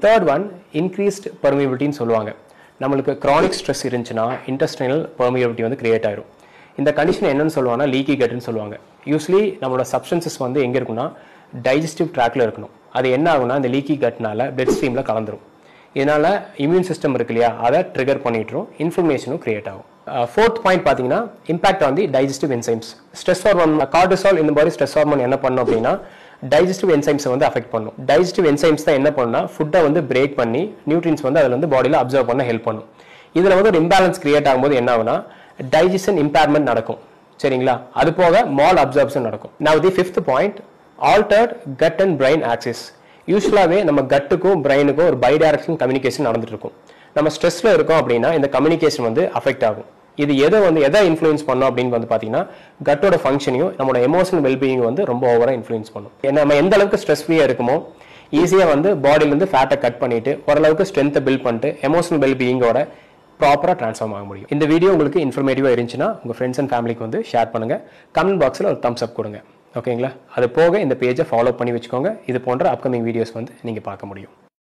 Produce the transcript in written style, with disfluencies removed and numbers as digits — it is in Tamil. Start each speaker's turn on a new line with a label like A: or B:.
A: Third one, increased permeability ன்னு சொல்லுவாங்க. நம்மளுக்கு chronic stress இருந்துச்சுன்னா intestinal permeability வந்து கிரியேட் ஆயிரும். இந்த கண்டிஷன் என்னன்னு சொல்லுவாங்கன்னா லீக்கி கட்னு சொல்லுவாங்க. யூஸ்வலி நம்மளோட சப்ஸ்டன்சஸ் வந்து எங்க இருக்குன்னா டைஜஸ்டிவ் ட்ராக்ல இருக்கணும். அது என்ன ஆகும்னா இந்த லீக்கி கட்னால பிளட் ஸ்ட்ரீம்ல கலந்துரும். இதனால இம்யூன் சிஸ்டம் இருக்கு இல்லையா அதை ட்ரிகர் பண்ணிட்டுரும், இன்ஃப்ளமேஷனும் கிரியேட் ஆகும். ஃபோர்த் பாயிண்ட் பார்த்தீங்கன்னா impact on the digestive enzymes. Stress hormone cortisol இந்த மாதிரி ஸ்ட்ரெஸ் ஹார்மோன் என்ன பண்ணும் அப்படின்னா டைஜஸ்டிவ் என்சைம்ஸை வந்து அஃபெக்ட் பண்ணும். டைஜஸ்டிவ் என்சைம்ஸ் தான் என்ன பண்ணுன்னா ஃபுட்டை வந்து பிரேக் பண்ணி நியூட்ரியன்ஸ் வந்து அதில் வந்து பாடியில் அப்சர்வ் பண்ண ஹெல்ப் பண்ணும். இதில் வந்து ஒரு இம்பேலன்ஸ் கிரியேட் ஆகும்போது என்ன ஆகுனா டைஜஷன் இம்பேர்மெண்ட் நடக்கும். சரிங்களா? அது போக மால் அப்சார்ப்ஷன் நடக்கும். Now the fifth point, altered gut and brain axis. யூஸ்வலாகவே நம்ம கட்டுக்கும் பிரெயினுக்கும் ஒரு பைடைரக்ஷன் கம்யூனிகேஷன் நடந்துட்டு இருக்கும். நம்ம ஸ்ட்ரெஸ்ல இருக்கோம் அப்படின்னா இந்த கம்யூனிகேஷன் வந்து அஃபெக்ட் ஆகும். இது எதை இன்ஃப்ளூயன்ஸ் பண்ணும் அப்படின்னு வந்து பார்த்தீங்கன்னா கட்டோட ஃபங்க்ஷனையும் நம்மளோட எமோஷனல் வெல்பீயிங் வந்து ரொம்ப ஓவராக இன்ஃப்ளூயன்ஸ் பண்ணும். நம்ம எந்த அளவுக்கு ஸ்ட்ரெஸ் ஃப்ரீயாக இருக்குமோ ஈஸியாக வந்து பாடியிலேருந்து ஃபேட்டை கட் பண்ணிட்டு ஓரளவுக்கு ஸ்ட்ரென்த்தை பில்ட் பண்ணிட்டு எமோஷனல் வெல்பீயிங்கோட ப்ராப்பராக ட்ரான்ஸ்ஃபார்ம் ஆக முடியும். இந்த வீடியோ உங்களுக்கு இன்ஃபர்மேட்டிவாக இருந்துச்சுன்னா உங்கள் ஃப்ரெண்ட்ஸ் அண்ட் ஃபேமிலிக்கு வந்து ஷேர் பண்ணுங்கள். கமெண்ட் பாக்ஸில் ஒரு தம்ஸ் அப் கொடுங்க. ஓகேங்களா? அது போக இந்த பேஜை ஃபாலோ பண்ணி வச்சுக்கோங்க. இது போன்ற அப்கமிங் வீடியோஸ் வந்து நீங்கள் பார்க்க முடியும்.